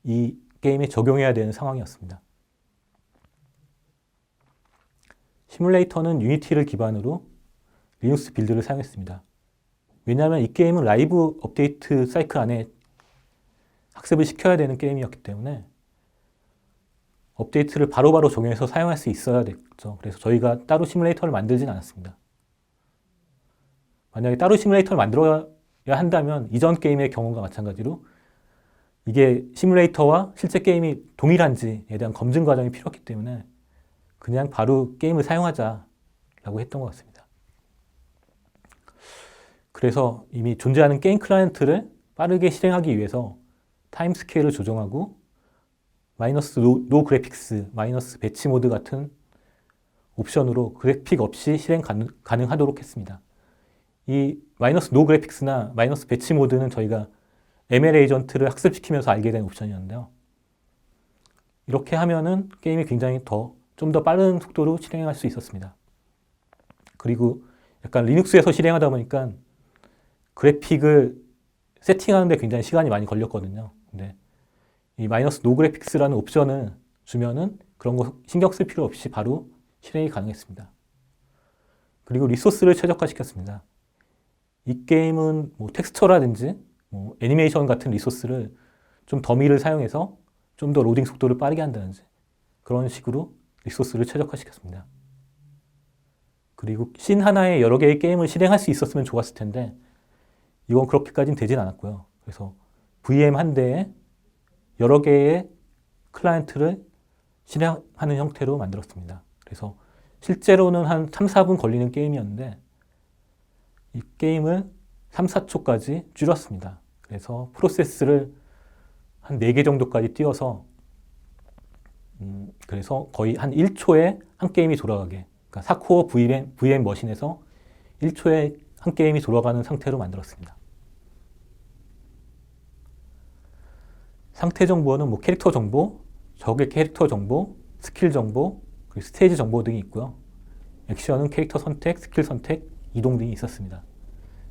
이 게임에 적용해야 되는 상황이었습니다. 시뮬레이터는 유니티를 기반으로 리눅스 빌드를 사용했습니다. 왜냐하면 이 게임은 라이브 업데이트 사이클 안에 학습을 시켜야 되는 게임이었기 때문에 업데이트를 바로바로 적용해서 사용할 수 있어야 됐죠. 그래서 저희가 따로 시뮬레이터를 만들진 않았습니다. 만약에 따로 시뮬레이터를 만들어야 한다면 이전 게임의 경우가 마찬가지로 이게 시뮬레이터와 실제 게임이 동일한지에 대한 검증 과정이 필요했기 때문에 그냥 바로 게임을 사용하자라고 했던 것 같습니다. 그래서 이미 존재하는 게임 클라이언트를 빠르게 실행하기 위해서 타임 스케일을 조정하고 마이너스 노 그래픽스, 마이너스 배치 모드 같은 옵션으로 그래픽 없이 실행 가능하도록 했습니다. 이 마이너스 노 그래픽스나 마이너스 배치 모드는 저희가 ML 에이전트를 학습시키면서 알게 된 옵션이었는데요. 이렇게 하면은 게임이 굉장히 좀 더 빠른 속도로 실행할 수 있었습니다. 그리고 약간 리눅스에서 실행하다 보니까 그래픽을 세팅하는데 굉장히 시간이 많이 걸렸거든요. 근데 이 마이너스 노 그래픽스라는 옵션을 주면은 그런 거 신경 쓸 필요 없이 바로 실행이 가능했습니다. 그리고 리소스를 최적화시켰습니다. 이 게임은 뭐 텍스처라든지 뭐 애니메이션 같은 리소스를 좀 더미를 사용해서 좀 더 로딩 속도를 빠르게 한다든지 그런 식으로 리소스를 최적화시켰습니다. 그리고 씬 하나에 여러 개의 게임을 실행할 수 있었으면 좋았을 텐데 이건 그렇게까지는 되진 않았고요. 그래서 VM 한 대에 여러 개의 클라이언트를 실행하는 형태로 만들었습니다. 그래서 실제로는 한 3, 4분 걸리는 게임이었는데 이 게임을 3, 4초까지 줄였습니다. 그래서 프로세스를 한 4개 정도까지 띄워서 그래서 거의 한 1초에 한 게임이 돌아가게, 그러니까 4코어 VM 머신에서 1초에 한 게임이 돌아가는 상태로 만들었습니다. 상태 정보는 뭐 캐릭터 정보, 적의 캐릭터 정보, 스킬 정보, 그리고 스테이지 정보 등이 있고요. 액션은 캐릭터 선택, 스킬 선택, 이동 등이 있었습니다.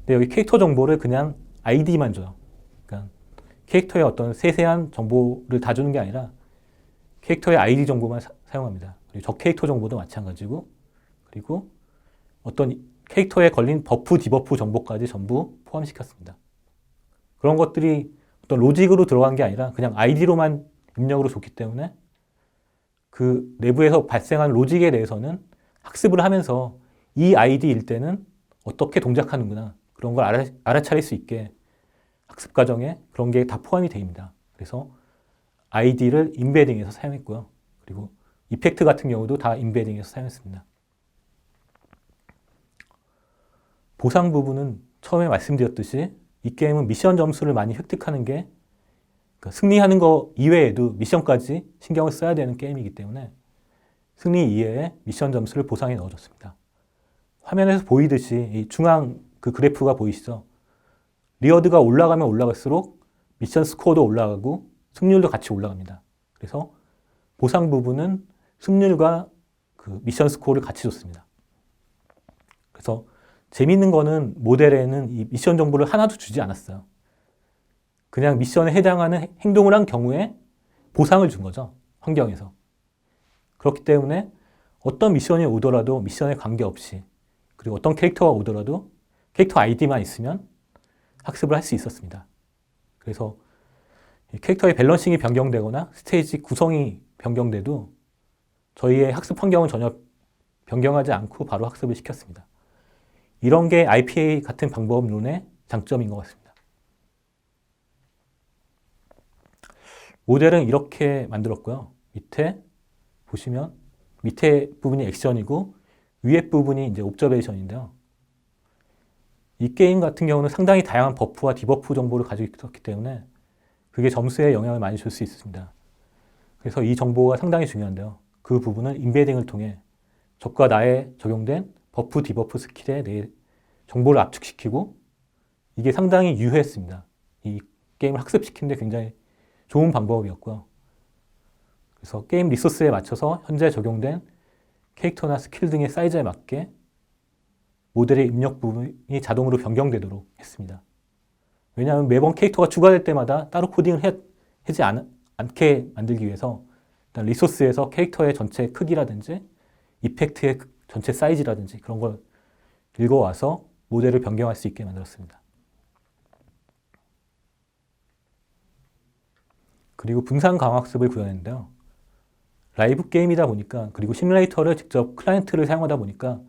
근데 여기 캐릭터 정보를 그냥 아이디만 줘요. 그러니까 캐릭터의 어떤 세세한 정보를 다 주는 게 아니라 캐릭터의 아이디 정보만 사용합니다. 그리고 적 캐릭터 정보도 마찬가지고, 그리고 어떤 캐릭터에 걸린 버프, 디버프 정보까지 전부 포함시켰습니다. 그런 것들이 어떤 로직으로 들어간 게 아니라 그냥 아이디로만 입력으로 줬기 때문에 그 내부에서 발생한 로직에 대해서는 학습을 하면서 이 아이디일 때는 어떻게 동작하는구나, 그런 걸 알아차릴 수 있게 학습 과정에 그런 게 다 포함이 되어 있습니다. 그래서 아이디를 임베딩해서 사용했고요. 그리고 이펙트 같은 경우도 다 임베딩해서 사용했습니다. 보상 부분은 처음에 말씀드렸듯이 이 게임은 미션 점수를 많이 획득하는 게, 그러니까 승리하는 거 이외에도 미션까지 신경을 써야 되는 게임이기 때문에 승리 이외에 미션 점수를 보상에 넣어줬습니다. 화면에서 보이듯이 이 중앙 그 그래프가 보이시죠? 리워드가 올라가면 올라갈수록 미션 스코어도 올라가고 승률도 같이 올라갑니다. 그래서 보상 부분은 승률과 그 미션 스코어를 같이 줬습니다. 그래서 재밌는 거는 모델에는 이 미션 정보를 하나도 주지 않았어요. 그냥 미션에 해당하는 행동을 한 경우에 보상을 준 거죠. 환경에서. 그렇기 때문에 어떤 미션이 오더라도 미션에 관계없이, 그리고 어떤 캐릭터가 오더라도 캐릭터 아이디만 있으면 학습을 할 수 있었습니다. 그래서 캐릭터의 밸런싱이 변경되거나 스테이지 구성이 변경돼도 저희의 학습 환경은 전혀 변경하지 않고 바로 학습을 시켰습니다. 이런 게 IPA 같은 방법론의 장점인 것 같습니다. 모델은 이렇게 만들었고요. 밑에 보시면 밑에 부분이 액션이고 위에 부분이 이제 옵저베이션인데요. 이 게임 같은 경우는 상당히 다양한 버프와 디버프 정보를 가지고 있었기 때문에 그게 점수에 영향을 많이 줄 수 있습니다. 그래서 이 정보가 상당히 중요한데요. 그 부분을 임베딩을 통해 적과 나에 적용된 버프, 디버프 스킬에 내 정보를 압축시키고 이게 상당히 유효했습니다. 이 게임을 학습시키는 데 굉장히 좋은 방법이었고요. 그래서 게임 리소스에 맞춰서 현재 적용된 캐릭터나 스킬 등의 사이즈에 맞게 모델의 입력 부분이 자동으로 변경되도록 했습니다. 왜냐하면 매번 캐릭터가 추가될 때마다 따로 코딩을 하지 않게 만들기 위해서 일단 리소스에서 캐릭터의 전체 크기라든지 이펙트의 전체 사이즈라든지 그런 걸 읽어와서 모델을 변경할 수 있게 만들었습니다. 그리고 분산 강화학습을 구현했는데요. 라이브 게임이다 보니까, 그리고 시뮬레이터를 직접 클라이언트를 사용하다 보니까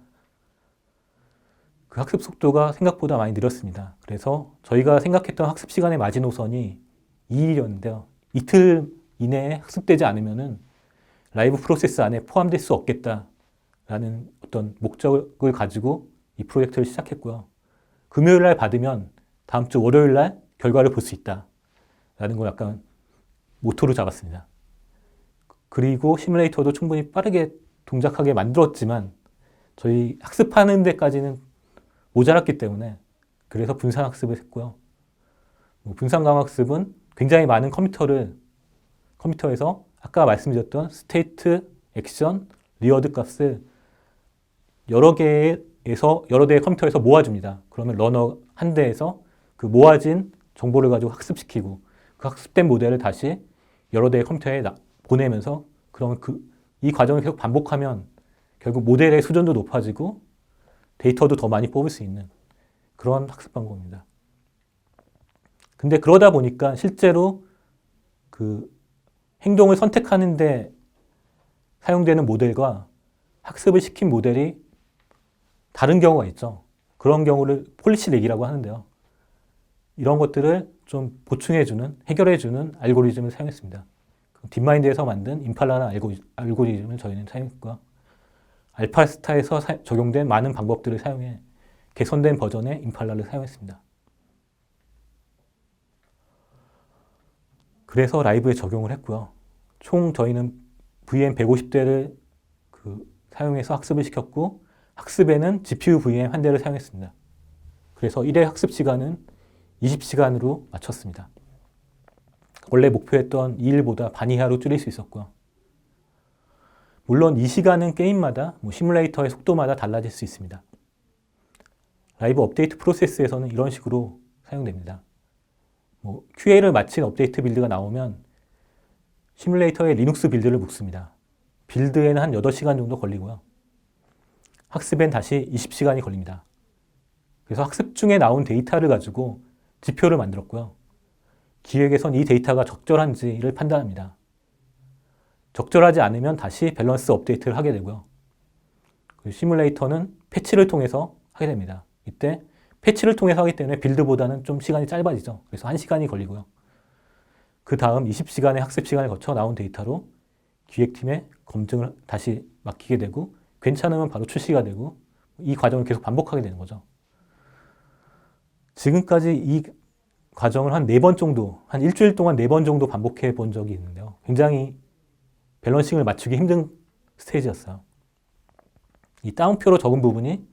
그 학습 속도가 생각보다 많이 느렸습니다. 그래서 저희가 생각했던 학습 시간의 마지노선이 2일이었는데요. 이틀 이내에 학습되지 않으면은 라이브 프로세스 안에 포함될 수 없겠다라는 어떤 목적을 가지고 이 프로젝트를 시작했고요. 금요일 날 받으면 다음 주 월요일 날 결과를 볼 수 있다라는 걸 약간 모토로 잡았습니다. 그리고 시뮬레이터도 충분히 빠르게 동작하게 만들었지만 저희 학습하는 데까지는 모자랐기 때문에 그래서 분산 학습을 했고요. 분산 강학습은 굉장히 많은 컴퓨터에서 아까 말씀드렸던 스테이트, 액션, 리워드 값을 여러 대의 컴퓨터에서 모아줍니다. 그러면 러너 한 대에서 그 모아진 정보를 가지고 학습시키고 그 학습된 모델을 다시 여러 대의 컴퓨터에 보내면서 그러면 이 과정을 계속 반복하면 결국 모델의 수준도 높아지고 데이터도 더 많이 뽑을 수 있는 그런 학습 방법입니다. 근데 그러다 보니까 실제로 그 행동을 선택하는데 사용되는 모델과 학습을 시킨 모델이 다른 경우가 있죠. 그런 경우를 폴리시 렉이라고 하는데요. 이런 것들을 좀 보충해주는, 해결해주는 알고리즘을 사용했습니다. 딥마인드에서 만든 임팔라라는 알고리즘을 저희는 사용했고요. 알파스타에서 적용된 많은 방법들을 사용해 개선된 버전의 임팔라를 사용했습니다. 그래서 라이브에 적용을 했고요. 총 저희는 VM150대를 사용해서 학습을 시켰고 학습에는 GPU VM 한 대를 사용했습니다. 그래서 1회 학습 시간은 20시간으로 맞췄습니다. 원래 목표했던 2일보다 반 이하로 줄일 수 있었고요. 물론 이 시간은 게임마다 시뮬레이터의 속도마다 달라질 수 있습니다. 라이브 업데이트 프로세스에서는 이런 식으로 사용됩니다. QA를 마친 업데이트 빌드가 나오면 시뮬레이터에 리눅스 빌드를 묶습니다. 빌드에는 한 8시간 정도 걸리고요. 학습엔 다시 20시간이 걸립니다. 그래서 학습 중에 나온 데이터를 가지고 지표를 만들었고요. 기획에선 이 데이터가 적절한지를 판단합니다. 적절하지 않으면 다시 밸런스 업데이트를 하게 되고요. 시뮬레이터는 패치를 통해서 하게 됩니다. 이때 패치를 통해서 하기 때문에 빌드보다는 좀 시간이 짧아지죠. 그래서 1시간이 걸리고요. 그 다음 20시간의 학습 시간을 거쳐 나온 데이터로 기획팀에 검증을 다시 맡기게 되고 괜찮으면 바로 출시가 되고 이 과정을 계속 반복하게 되는 거죠. 지금까지 이 과정을 한 4번 정도, 한 일주일 동안 4번 정도 반복해 본 적이 있는데요. 굉장히 밸런싱을 맞추기 힘든 스테이지였어요. 이 다운표로 적은 부분이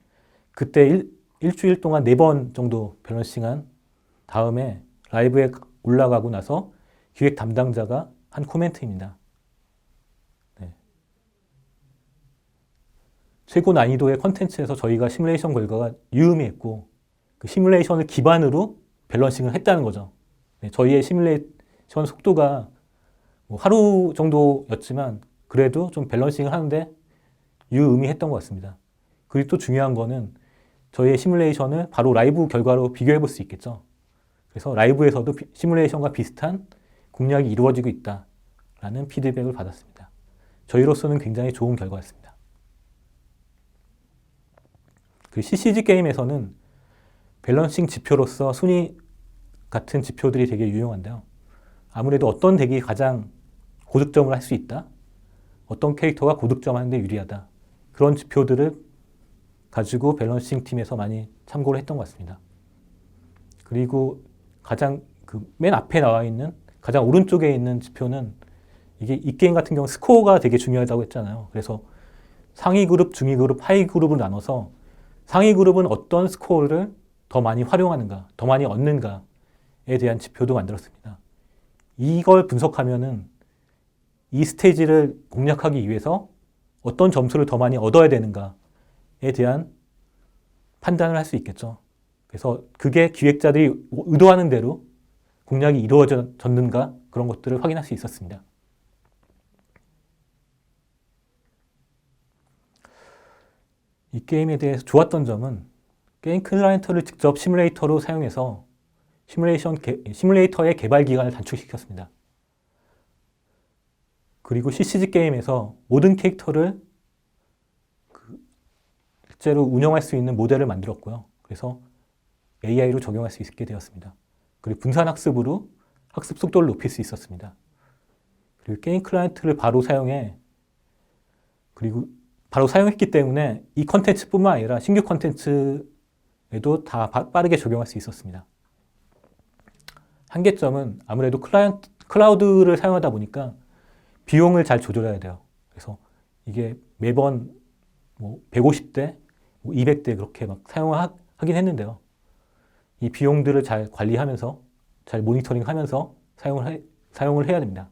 그때 일주일 동안 4번 정도 밸런싱한 다음에 라이브에 올라가고 나서 기획 담당자가 한 코멘트입니다. 네. 최고 난이도의 컨텐츠에서 저희가 시뮬레이션 결과가 유의미했고 그 시뮬레이션을 기반으로 밸런싱을 했다는 거죠. 네, 저희의 시뮬레이션 속도가 하루 정도였지만 그래도 좀 밸런싱을 하는데 유의미했던 것 같습니다. 그리고 또 중요한 거는 저희의 시뮬레이션을 바로 라이브 결과로 비교해 볼 수 있겠죠. 그래서 라이브에서도 시뮬레이션과 비슷한 공략이 이루어지고 있다라는 피드백을 받았습니다. 저희로서는 굉장히 좋은 결과였습니다. 그 CCG 게임에서는 밸런싱 지표로서 순위 같은 지표들이 되게 유용한데요. 아무래도 어떤 덱이 가장 고득점을 할 수 있다, 어떤 캐릭터가 고득점 하는데 유리하다, 그런 지표들을 가지고 밸런싱 팀에서 많이 참고를 했던 것 같습니다. 그리고 가장 맨 앞에 나와 있는 가장 오른쪽에 있는 지표는 이게 이 게임 같은 경우 스코어가 되게 중요하다고 했잖아요. 그래서 상위 그룹, 중위 그룹, 하위 그룹을 나눠서 상위 그룹은 어떤 스코어를 더 많이 활용하는가, 더 많이 얻는가에 대한 지표도 만들었습니다. 이걸 분석하면은 이 스테이지를 공략하기 위해서 어떤 점수를 더 많이 얻어야 되는가에 대한 판단을 할 수 있겠죠. 그래서 그게 기획자들이 의도하는 대로 공략이 이루어졌는가 그런 것들을 확인할 수 있었습니다. 이 게임에 대해서 좋았던 점은 게임 클라이언트를 직접 시뮬레이터로 사용해서 시뮬레이터의 개발 기간을 단축시켰습니다. 그리고 CCG 게임에서 모든 캐릭터를 실제로 운영할 수 있는 모델을 만들었고요. 그래서 AI로 적용할 수 있게 되었습니다. 그리고 분산학습으로 학습 속도를 높일 수 있었습니다. 그리고 게임 클라이언트를 바로 사용해 그리고 바로 사용했기 때문에 이 컨텐츠뿐만 아니라 신규 컨텐츠에도 다 빠르게 적용할 수 있었습니다. 한계점은 아무래도 클라우드를 사용하다 보니까 비용을 잘 조절해야 돼요. 그래서 이게 매번 150대, 200대 그렇게 막 사용하긴 했는데요. 이 비용들을 잘 관리하면서, 잘 모니터링하면서 사용을 해야 됩니다.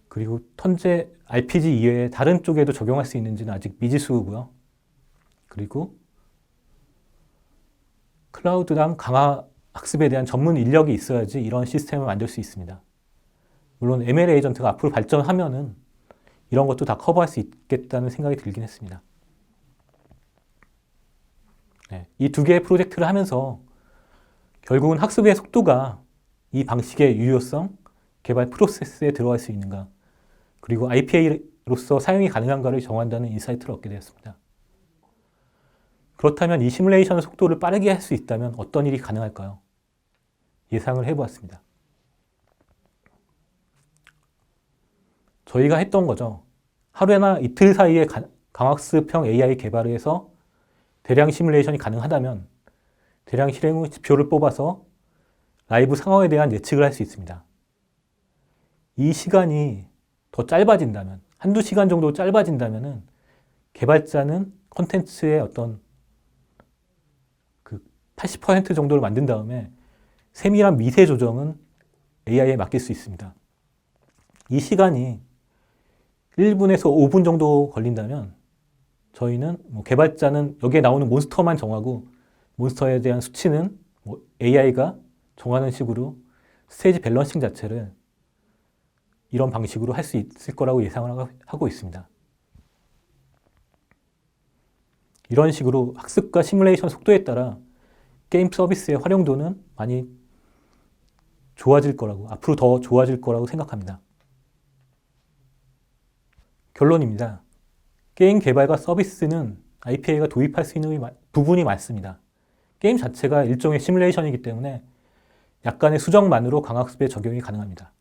그리고 현재 RPG 이외에 다른 쪽에도 적용할 수 있는지는 아직 미지수고요. 그리고 클라우드랑 강화 학습에 대한 전문 인력이 있어야지 이런 시스템을 만들 수 있습니다. 물론 ML 에이전트가 앞으로 발전하면은 이런 것도 다 커버할 수 있겠다는 생각이 들긴 했습니다. 네, 이 두 개의 프로젝트를 하면서 결국은 학습의 속도가 이 방식의 유효성, 개발 프로세스에 들어갈 수 있는가, 그리고 IPA로서 사용이 가능한가를 정한다는 인사이트를 얻게 되었습니다. 그렇다면 이 시뮬레이션의 속도를 빠르게 할 수 있다면 어떤 일이 가능할까요? 예상을 해보았습니다. 저희가 했던 거죠. 하루나 이틀 사이에 강학습형 AI 개발을 해서 대량 시뮬레이션이 가능하다면 대량 실행 후 지표를 뽑아서 라이브 상황에 대한 예측을 할 수 있습니다. 이 시간이 더 짧아진다면, 한두 시간 정도 짧아진다면 개발자는 콘텐츠의 어떤 그 80% 정도를 만든 다음에 세밀한 미세 조정은 AI에 맡길 수 있습니다. 이 시간이 1분에서 5분 정도 걸린다면 저희는 개발자는 여기에 나오는 몬스터만 정하고 몬스터에 대한 수치는 AI가 정하는 식으로 스테이지 밸런싱 자체를 이런 방식으로 할 수 있을 거라고 예상을 하고 있습니다. 이런 식으로 학습과 시뮬레이션 속도에 따라 게임 서비스의 활용도는 많이 좋아질 거라고, 앞으로 더 좋아질 거라고 생각합니다. 결론입니다. 게임 개발과 서비스는 IPA가 도입할 수 있는 부분이 많습니다. 게임 자체가 일종의 시뮬레이션이기 때문에 약간의 수정만으로 강학습에 적용이 가능합니다.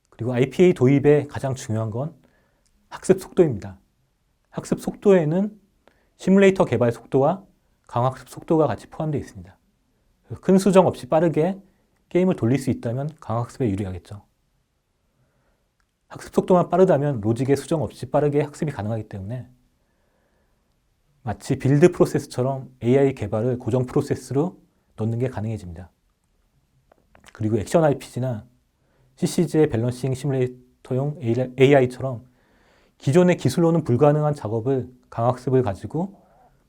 그리고 IPA 도입의 가장 중요한 건 학습 속도입니다. 학습 속도에는 시뮬레이터 개발 속도와 강학습 속도가 같이 포함되어 있습니다. 큰 수정 없이 빠르게 게임을 돌릴 수 있다면 강학습에 유리하겠죠. 학습 속도만 빠르다면 로직의 수정 없이 빠르게 학습이 가능하기 때문에 마치 빌드 프로세스처럼 AI 개발을 고정 프로세스로 넣는 게 가능해집니다. 그리고 액션 RPG나 CCG의 밸런싱 시뮬레이터용 AI처럼 기존의 기술로는 불가능한 작업을 강학습을 가지고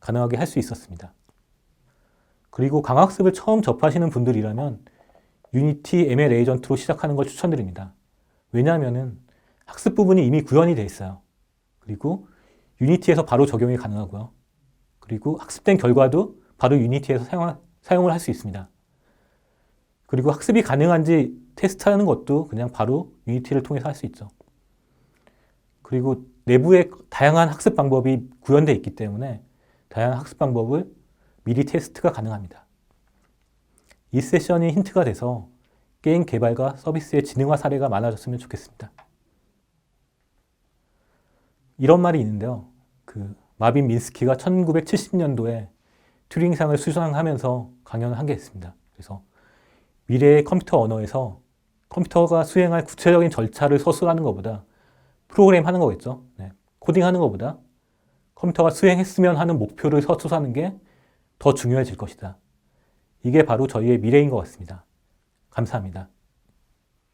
가능하게 할 수 있었습니다. 그리고 강학습을 처음 접하시는 분들이라면 유니티 ML 에이전트로 시작하는 걸 추천드립니다. 왜냐하면 학습 부분이 이미 구현이 되어 있어요. 그리고 유니티에서 바로 적용이 가능하고요. 그리고 학습된 결과도 바로 유니티에서 사용을 할 수 있습니다. 그리고 학습이 가능한지 테스트하는 것도 그냥 바로 유니티를 통해서 할 수 있죠. 그리고 내부에 다양한 학습 방법이 구현되어 있기 때문에 다양한 학습 방법을 미리 테스트가 가능합니다. 이 세션이 힌트가 돼서 게임 개발과 서비스의 지능화 사례가 많아졌으면 좋겠습니다. 이런 말이 있는데요. 마빈 민스키가 1970년도에 튜링상을 수상하면서 강연을 한 게 있습니다. 그래서 미래의 컴퓨터 언어에서 컴퓨터가 수행할 구체적인 절차를 서술하는 것보다 프로그램 하는 거겠죠. 네. 코딩하는 것보다 컴퓨터가 수행했으면 하는 목표를 서술하는 게 더 중요해질 것이다. 이게 바로 저희의 미래인 것 같습니다. 감사합니다.